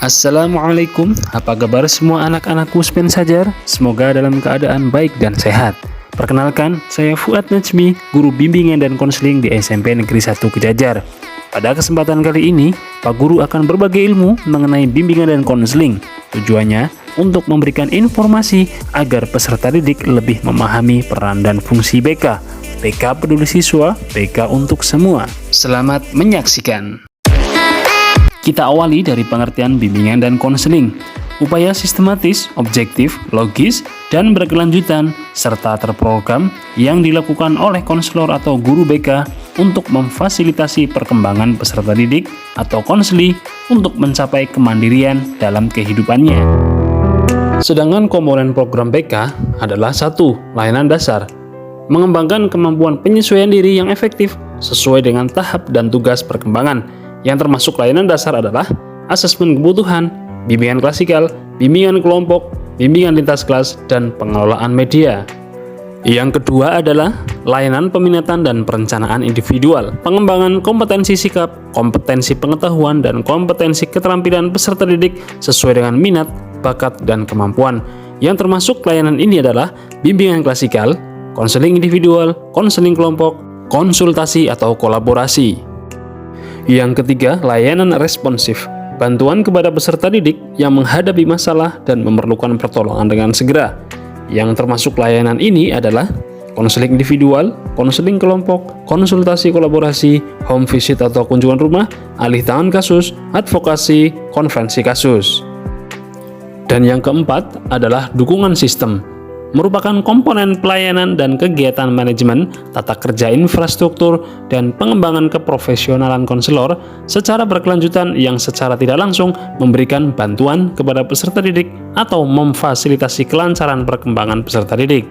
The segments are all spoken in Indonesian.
Assalamualaikum, apa kabar semua anak-anakku Spen Sajar? Semoga dalam keadaan baik dan sehat. Perkenalkan, saya Fuad Najmi, guru bimbingan dan konseling di SMP Negeri 1 Kejajar. Pada kesempatan kali ini, Pak Guru akan berbagi ilmu mengenai bimbingan dan konseling. Tujuannya untuk memberikan informasi agar peserta didik lebih memahami peran dan fungsi BK. BK peduli siswa, BK untuk semua. Selamat menyaksikan. Kita awali dari pengertian bimbingan dan konseling. Upaya sistematis, objektif, logis, dan berkelanjutan, serta terprogram yang dilakukan oleh konselor atau guru BK untuk memfasilitasi perkembangan peserta didik atau konseli untuk mencapai kemandirian dalam kehidupannya. Sedangkan komponen program BK adalah 1. Layanan dasar. Mengembangkan kemampuan penyesuaian diri yang efektif sesuai dengan tahap dan tugas perkembangan. Yang termasuk layanan dasar adalah asesmen kebutuhan, bimbingan klasikal, bimbingan kelompok, bimbingan lintas kelas, dan pengelolaan media. Yang kedua adalah layanan peminatan dan perencanaan individual, pengembangan kompetensi sikap, kompetensi pengetahuan, dan kompetensi keterampilan peserta didik sesuai dengan minat, bakat, dan kemampuan. Yang termasuk layanan ini adalah bimbingan klasikal, konseling individual, konseling kelompok, konsultasi atau kolaborasi. Yang ketiga, layanan responsif, bantuan kepada peserta didik yang menghadapi masalah dan memerlukan pertolongan dengan segera. Yang termasuk layanan ini adalah konseling individual, konseling kelompok, konsultasi kolaborasi, home visit atau kunjungan rumah, alih tangan kasus, advokasi, konferensi kasus. Dan yang keempat adalah dukungan sistem, merupakan komponen pelayanan dan kegiatan manajemen, tata kerja infrastruktur, dan pengembangan keprofesionalan konselor secara berkelanjutan yang secara tidak langsung memberikan bantuan kepada peserta didik atau memfasilitasi kelancaran perkembangan peserta didik.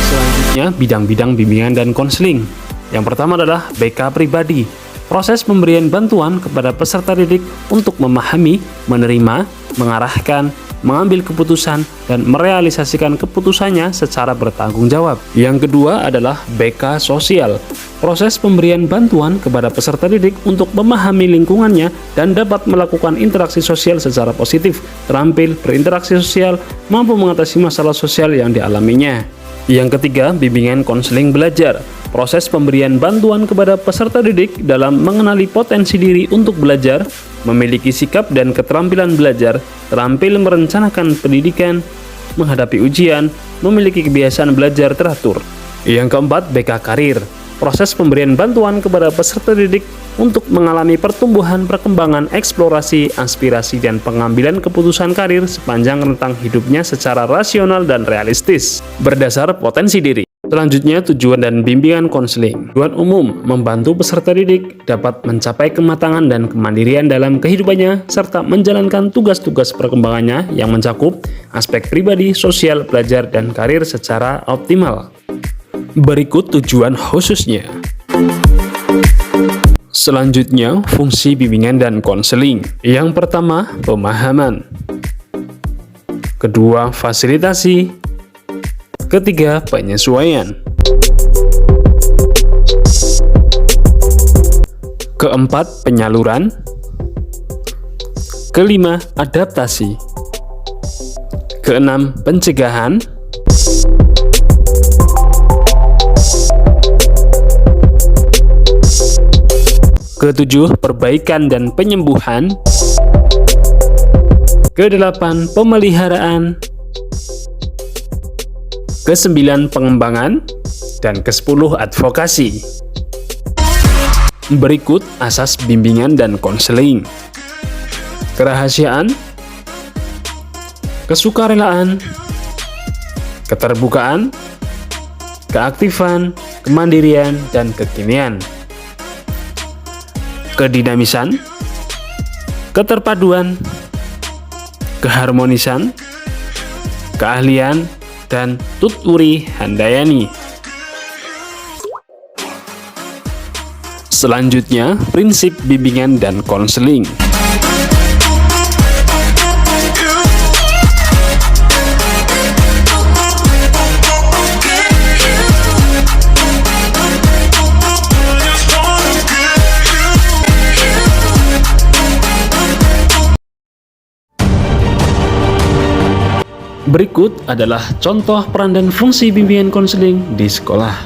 Selanjutnya, bidang-bidang bimbingan dan konseling. Yang pertama adalah BK pribadi, proses pemberian bantuan kepada peserta didik untuk memahami, menerima, mengarahkan, mengambil keputusan, dan merealisasikan keputusannya secara bertanggung jawab. Yang kedua adalah BK sosial, proses pemberian bantuan kepada peserta didik untuk memahami lingkungannya dan dapat melakukan interaksi sosial secara positif, terampil berinteraksi sosial, mampu mengatasi masalah sosial yang dialaminya. Yang ketiga, bimbingan konseling belajar, proses pemberian bantuan kepada peserta didik dalam mengenali potensi diri untuk belajar, memiliki sikap dan keterampilan belajar, terampil merencanakan pendidikan, menghadapi ujian, memiliki kebiasaan belajar teratur. Yang keempat, BK karir, proses pemberian bantuan kepada peserta didik untuk mengalami pertumbuhan, perkembangan, eksplorasi, aspirasi, dan pengambilan keputusan karir sepanjang rentang hidupnya secara rasional dan realistis, berdasar potensi diri. Selanjutnya, tujuan dan bimbingan konseling. Tujuan umum, membantu peserta didik dapat mencapai kematangan dan kemandirian dalam kehidupannya, serta menjalankan tugas-tugas perkembangannya yang mencakup aspek pribadi, sosial, belajar, dan karir secara optimal. Berikut tujuan khususnya. Selanjutnya, fungsi bimbingan dan konseling. Yang pertama, pemahaman. Kedua, fasilitasi. Ketiga, penyesuaian. Keempat, penyaluran. Kelima, adaptasi. Keenam, pencegahan. Ketujuh, perbaikan dan penyembuhan. Kedelapan, pemeliharaan. Kesembilan, pengembangan. Dan kesepuluh, advokasi. Berikut asas bimbingan dan konseling. Kerahasiaan, kesukarelaan, keterbukaan, keaktifan, kemandirian, dan kekinian. Kedinamisan, keterpaduan, keharmonisan, keahlian, dan tuturi handayani. Selanjutnya, prinsip bimbingan dan konseling. Berikut adalah contoh peran dan fungsi bimbingan konseling di sekolah.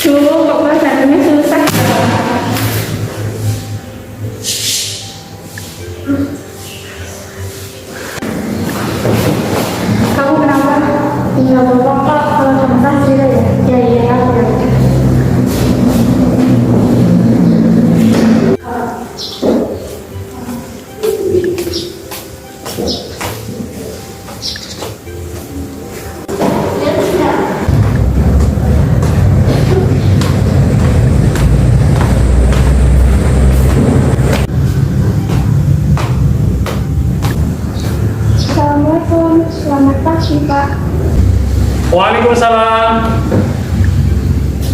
Kok pelajarannya susah? Kamu kenapa? Iya, Bapak, kok kalau susah cerita ya? Ya, iya, aku ya. Assalamualaikum, selamat pagi Pak. Waalaikumsalam.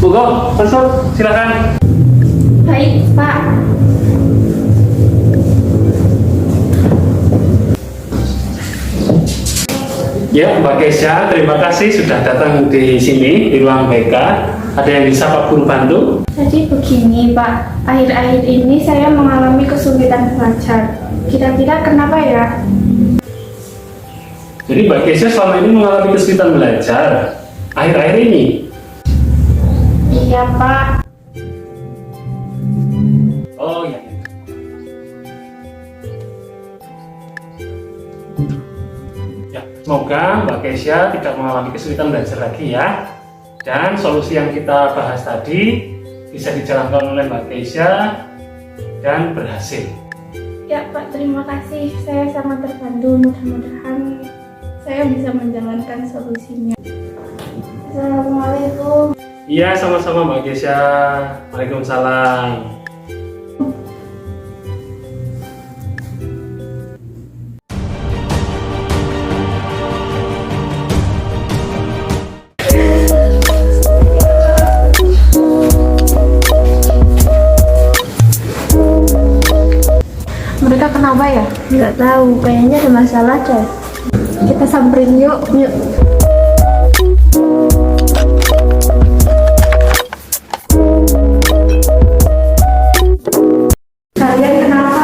Bugo, masuk, silakan. Baik Pak. Ya, Mbak Kesha, terima kasih sudah datang di sini, di ruang BK. Ada yang bisa Pak Guru bantu? Jadi begini Pak, akhir-akhir ini saya mengalami kesulitan belajar. Kira-kira kenapa ya? Jadi Mbak Kesha selama ini mengalami kesulitan belajar akhir-akhir ini. Iya Pak. Oh ya. Ya, semoga Mbak Kesha tidak mengalami kesulitan belajar lagi ya. Dan solusi yang kita bahas tadi bisa dijalankan oleh Mbak Kesha dan berhasil. Ya Pak, terima kasih. Saya sangat terbantu. Mudah-mudahan saya bisa menjalankan solusinya. Assalamualaikum. Iya, sama-sama Mbak Kesha. Waalaikumsalam. Mereka kenapa ya? Nggak tahu, kayaknya ada masalah deh. Kita samperin yuk. Yuk. Kalian kenapa?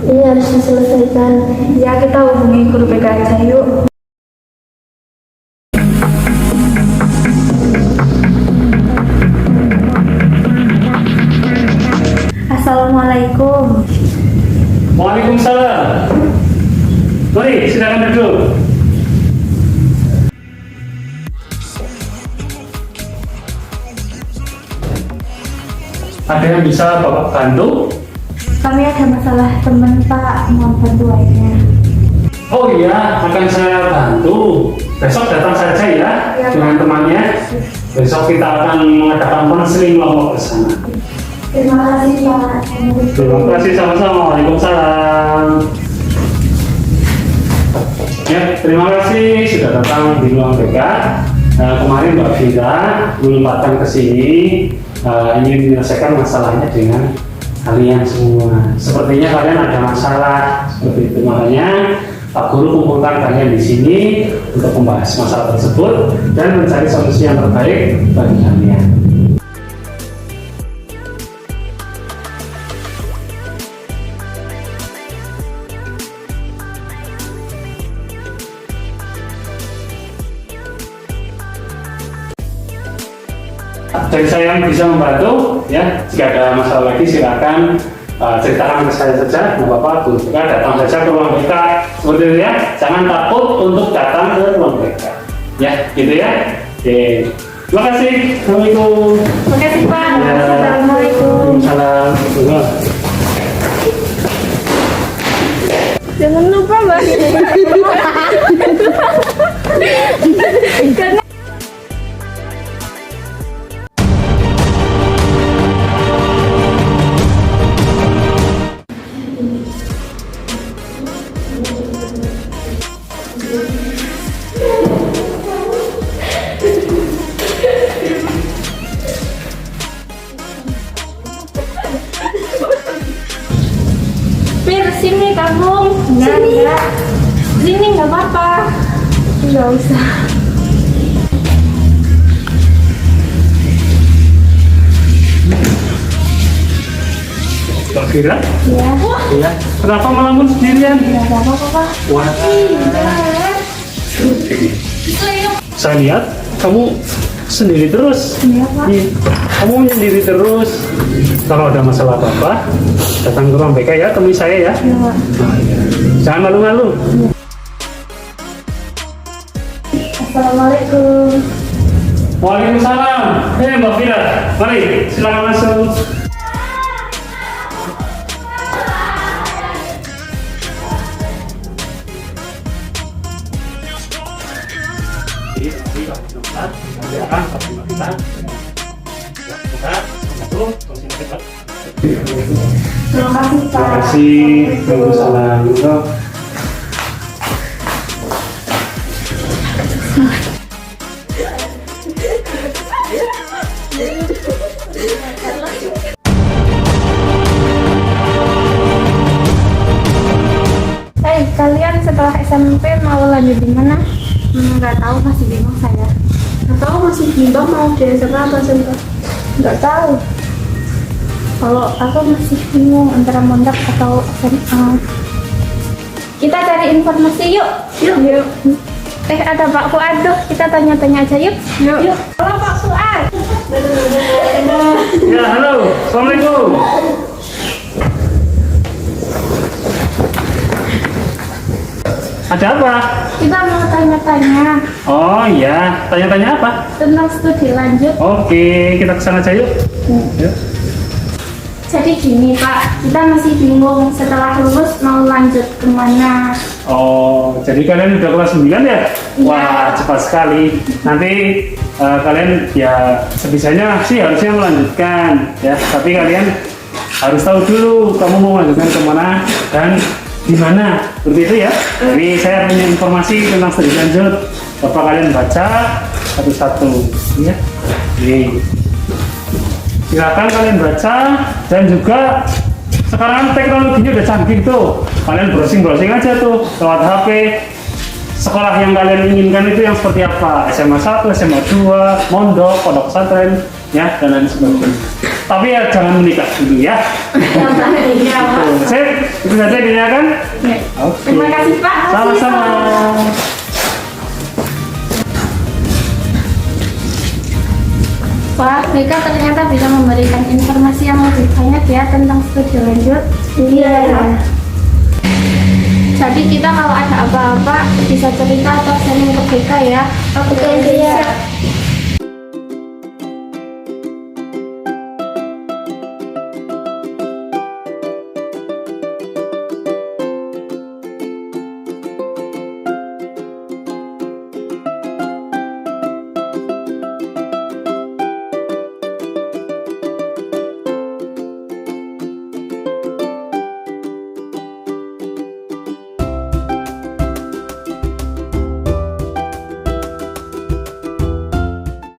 Ini harus diselesaikan. Ya, kita hubungi guru BK aja yuk. Assalamualaikum. Waalaikumsalam. Mari, silakan duduk. Ada yang bisa Bapak bantu? Kami ada masalah teman Pak, mohon bantuannya. Oh iya, akan saya bantu. Besok datang saja ya, Ya, dengan Pak. temannya. Besok kita akan mengadakan konseling kelompok bersama. Terima kasih Pak. Terima kasih sama-sama. Waalaikumsalam. Ya, terima kasih sudah datang di ruang BK. Kemarin Mbak Vira menyempatkan ke sini ingin menyelesaikan masalahnya dengan kalian semua. Sepertinya kalian ada masalah seperti itu, makanya Pak Guru kumpulkan kalian di sini untuk membahas masalah tersebut dan mencari solusi yang terbaik bagi kalian. Dari saya yang bisa membantu, ya. Jika ada masalah lagi silakan ceritakan ke saya saja, nggak apa-apa. Guru BK datang saja ke ruang BK, seperti itu ya. Jangan takut untuk datang ke ruang BK, ya, gitu ya. Oke, terima kasih. Assalamualaikum. Terima kasih Pak. Ya. Assalamualaikum. Waalaikumsalam. Jangan lupa Mbak. Karena Fir, sini kamu. Enggak. Sini nggak apa-apa. Nggak usah. Mbak Vira? Iya. Iya. Kenapa melamun sendirian? Nggak apa-apa kok. Wah, saya lihat kamu sendiri terus. Iya Pak. Iya. Kamu menyendiri terus. Kalau ada masalah apa-apa, datang ke ruang BK ya, temui saya ya. Iya Pak. Jangan malu-malu. Assalamualaikum. Waalaikumsalam. Mbak Vira, mari silakan masuk. Terima kasih Pak. Terima kasih. Waalaikumsalam. Hey, kalian setelah SMP mau lanjut di mana? Nggak tahu, masih bingung saya. Nggak tahu, masih bimbang mau di SMA atau SMP? Nggak tahu. Kalau aku masih bingung antara mondok atau SMA. Kita cari informasi yuk. Yuk. Ada Pak Fuad tuh, kita tanya-tanya aja yuk. Yuk. Halo Pak Fuad. Ya, halo. Assalamualaikum. Ada apa? Kita mau tanya-tanya Oh iya, tanya-tanya apa? tentang studi lanjut. Oke, kita kesana aja yuk. Yuk. Jadi gini Pak, kita masih bingung setelah lulus mau lanjut kemana. Oh, jadi kalian udah kelas 9 ya? Wah, cepat sekali. Nanti kalian ya sebisanya sih harusnya melanjutkan ya. Tapi kalian harus tahu dulu kamu mau melanjutkan kemana dan di mana. Seperti itu ya. Jadi saya punya informasi tentang studi lanjut. Bapak kalian baca satu-satu ya. Nih. Silakan kalian baca dan juga sekarang teknologinya udah canggih tuh. Kalian browsing aja tuh lewat HP. Sekolah yang kalian inginkan itu yang seperti apa? SMA 1, SMA 2, mondok, pondok pesantren, ya dan lain sebagainya. Tapi ya jangan menikah dulu ya. Tuh, sip, itu saja dia kan? Ya. Oke. Terima kasih Pak. Sama-sama. Pak, mereka ternyata bisa memberikan informasi yang lebih banyak ya tentang studi lanjut. Iya. Jadi kita kalau ada apa-apa bisa cerita atau sharing ke BK ya. Oke, siap.